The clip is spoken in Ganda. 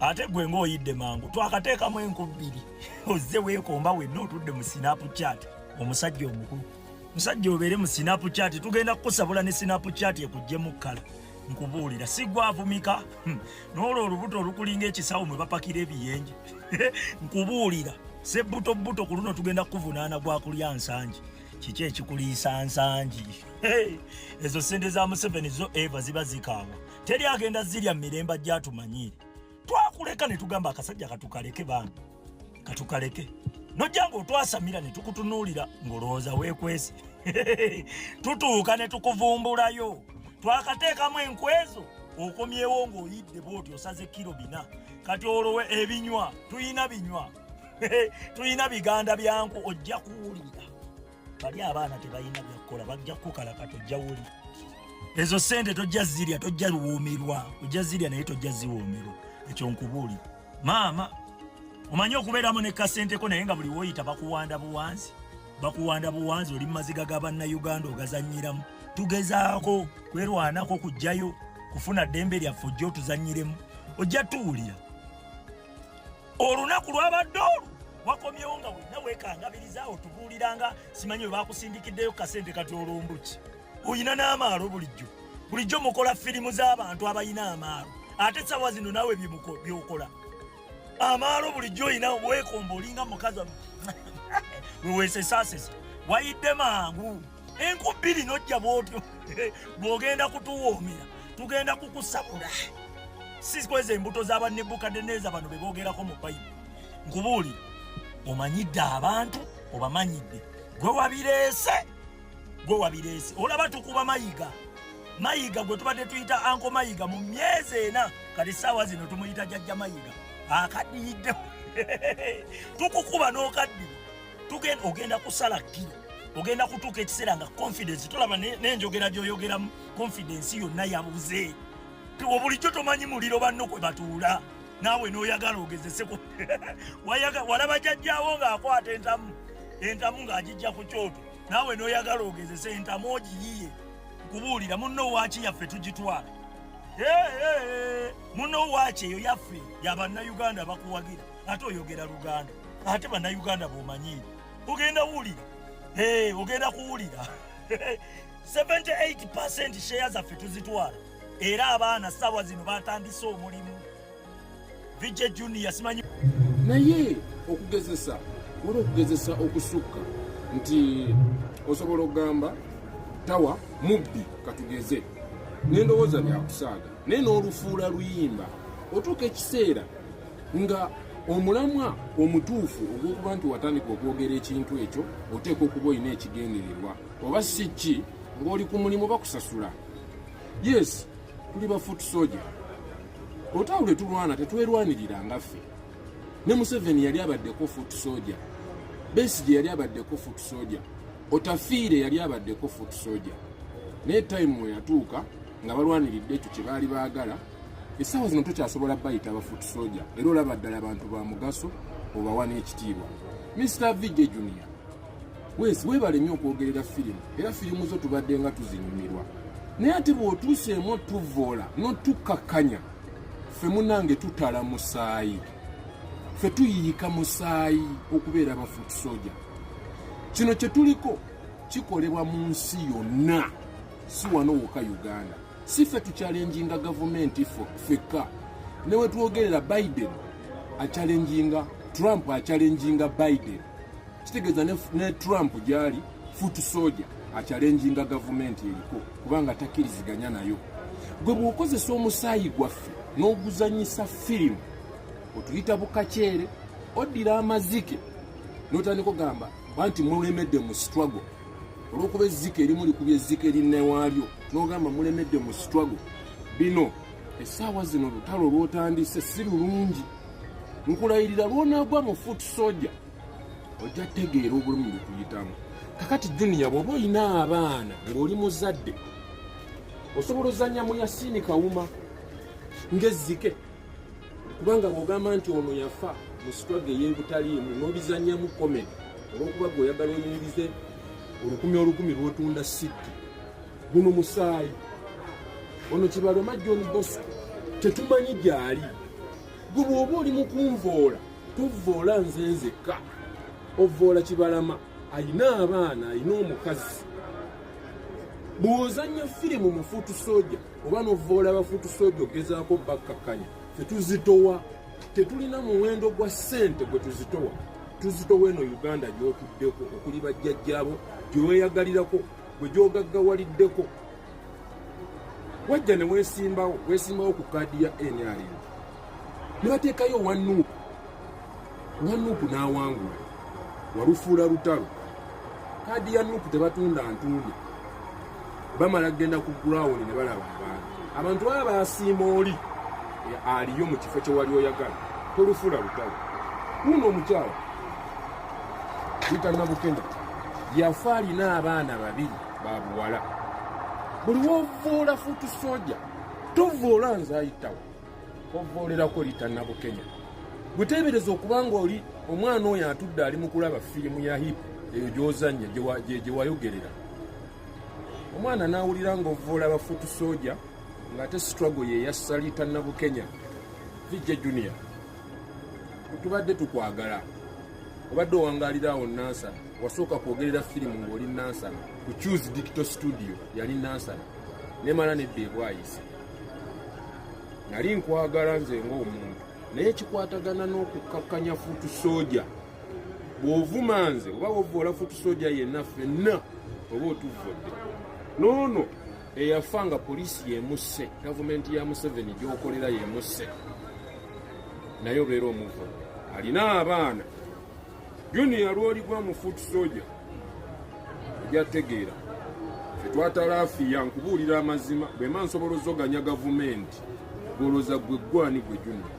ate gwe ng'oyidde mangu twakateekamu enku bbiri ozze weekomba wenna otudde mu Snapchat omusajja omukulu musajja obeere mu Snapchat tugenda kukusabula ne Snapchat ekuggyemu kkala nkubuulira si gwavumika n'olwo olubuto olukulinga ekisawo mwe bapakira ebiyenje nkubuulira sebbuto bbuto ku luno tugenda kukuvunaana gwa kulya nsangi kiki ekikuliisa nsangi ezo ssente za Museveni zo eva ziba zikaawa teri agenda zirya miremba gyatumanyiire twakuleka ne tugamba akasajja katukaleke bambi katukaleke nojja ng'otwasamira ne tukutunuulira ng'olowooza weekwese tutuuka ne tukuvumbulayo twakateekamu enkwezo okomyewo ng'oyidde bwoti osaze kilo 4 kati olwowe ebinywa tuyina binywa tuyina biganda byanku ojja kuwulira bali abaana tebalina byakukola bajja kukala kati ojja wulira ezo ssente tojja zirya tojja luwuumirwa ojja zirya naye tojja ziwuumirwa ekyo nkubuulira maama omanyi okubeeramu ne kasenteko naye nga buli woyita bakuwanda buwanzi oli mumaziga ga bannayuganda ogazannyiramu tugezaako kwerwanako kujjayo kufuna ddembe lyaffe ojja otuzannyiremu ojja tuwulira olunaku lwabadde olwo wakomyewo nga wenna weekangabiriza otubuuliranga simanyi we bakusindikiddeyo kasente kati olumbuki oyina n'amaalo bulijjo mukola firimu z'abantu abalina amaalo ate sawa zino naawe byokola amaalo bulijjo oyina weekomba olinga mukazi weweesesasesa wayidde mangu enku bbiri nojja bwotyo bw'ogenda kutuwoomera tugenda kukusabula si kweza embuto z'Abannebukadneeza bano be boogerako mu Bayibuli nkubuulira omanyidde abantu obamanyidde gwe wabireese olaba tukuba mayiga gwe tubadde tuyita anko mayiga mu myezi 4 kati essaawa zino tumuyita jjajja mayiga akadiyidde tukukuba n'okaddiwa ogenda kusala kiro ogenda kutuuka ekiseera nga confidence tolaba n'enjogera gy'oyogeramu confidence yonna yabuze bulijjo tomanyi muliro banno kwe batuula naawe n'oyagala ogezeseko walaba jjajjaawo ng'akwata entamu ng'agijja ku kyoto naawe n'oyagala ogezese entamu ogiyiye kubuulira munno waaki yaffe tugitwala munno waaki eyo yaffe yabannayuganda bakuwagira ate oyogera Luganda ate bannayuganda b'omanyiire ogenda kuwulira 78% share zaffe tuzitwala era abaana ssaawa zino batandise omulimu Vijay Junior simanyi naye okugezesa okusukka nti osobola okugamba tawa mubbi katugeze n'endowooza byakusaaga naye n'olufuula luyimba otuuka ekiseera nga omulamwa omutuufu ogw'okuba nti watandika okwogera ekintu ekyo oteeka okuba olina ekigendererwa oba si ki ng'oli ku mulimu bakusasula yes tuli ba foot soldier otawule tulwana tetwerwanirira ngaffe ne Museveni yali abaddeko foot soldier Besigye yali abaddeko foot soldier Otafiire yali abaddeko foot soldier naye time we yatuuka nga balwaniridde ekyo kye baali baagala essaawa zino tokyasobola bayita aba foot soldier era olaba ddala abantu ba mugaso obawa n'ekitiibwa Mr. Vijay Junior weebalemye okwogerera firimu era firimu zo tubadde nga tuzinyumirwa naye ate bw'otuuseemu tuvoola n'otukakkanya ffe munange tutala musaayi ffe tuyiika musaayi okubeera aba foot soldier kino kye tuliko kikolebwa mu nsi yonna si wano wokka Uganda si ffe tukyalenjinga gavumenti ffekka ne we twogerera Biden akyalenjinga Trump akyalenjinga Biden kitegeeza ne Trump gyali foot soldier akyalenjinga gavumenti eriko kubanga takkiriziganya nayo gwe bw'okozesa omusaayi gwaffe n'oguzanyisa firimu otuyita bukakyere oddira amazike n'otandika ogamba banti mulemedde mu struggle olw'okuba ezzike erimu likubya ezzike linnewaalyo n'ogamba mulemedde mu struggle bino essaawa zino olutalo lw'otandise si lulungi nkulayirira lw'onaagwa mu foot soldier ojja tegeera obulamu bwe tuyitamu kakati Junior bw'oba olina abaana ng'oli muzadde osobola ozannya mu Yasini Kawuma ng'ezzike kubanga bw'ogamba nti ono yafa mu struggle ey'ebutaliimu n'obizannyamu komedi olw'okuba gwe oyagala oyimirize olukumi lw'otunda sitti guno musaayi ono Kibaloma John Bosco tetumanyi gyali. Gwe bw'oba oli mu kunvoola tovoola nze nzekka, ovoola Kibalama alina abaana, alina omukazi. Bw'ozannya firimu mu Fuutu Soja oba n'ovoola abafuutu soja ogezaako bakkakkanya, ffe tuzitowa. Tetulina muwendo gwa ssente gwe tuzitowa. Tuzitowa eno Uganda gy'otuddeko, okuli bajjajjaabo gyeweeyagalirako, gwe gy'ogaggawaliddeko. Wajja ne weesimbawo ku kaadi ya NRM. Ne bateekayo Wanuupu. Wanuupu n'awangula. Walufuula lutalo. Kaadi ya Nuupu tebatunda ntunde. Bamala genda ku ground ne balaba abantu baba basiima oli aliyo mu kifo kye wali oyagala. Tolufuula lutalo. Uno omukyala Rita Nabukenya yafa alina abaana babiri ba buwala. Buli wovoola Fuutu Soja tovoola nze ayitawo, ovoolerako Rita Nabukenya. Guteebereza okubanga oli omwana oyo atudde ali mu kulaba firimu ya hip eyo gy'ozannya gye wayogerera. Omwana n'awulira ng'ovoola abafuutu soja ng'ate struggle ye yassa Rita Nabukenya. Vijje Junior, tubadde tukwagala. Obadde owangaalira awo Nansana, wasooka kwogerera firimu ng'oli Nansana ku Choose Digital Studio yali Nansana, nemala nedda e Bwaise. Nali nkwagala nze ng'omuntu, naye kikwatagana n'okukkakkanya Fuutu Soja. Bw'ovuma nze oba wovoola Fuutu Soja yenna ffenna oba otuvvodde. Noono eyafa nga poliisi yemusse, gavumenti ya Museveni gy'okolera yemusse, naye obeera omuvudde. Alina abaana. Junior lw'oligwa mu Fuutu Soja ojja tegeera. Ffe twatalaafiya nkubuulira amazima, bwe mba nsobola ozzoganya gavumenti gw'olooza gwe gwani gwe Junior.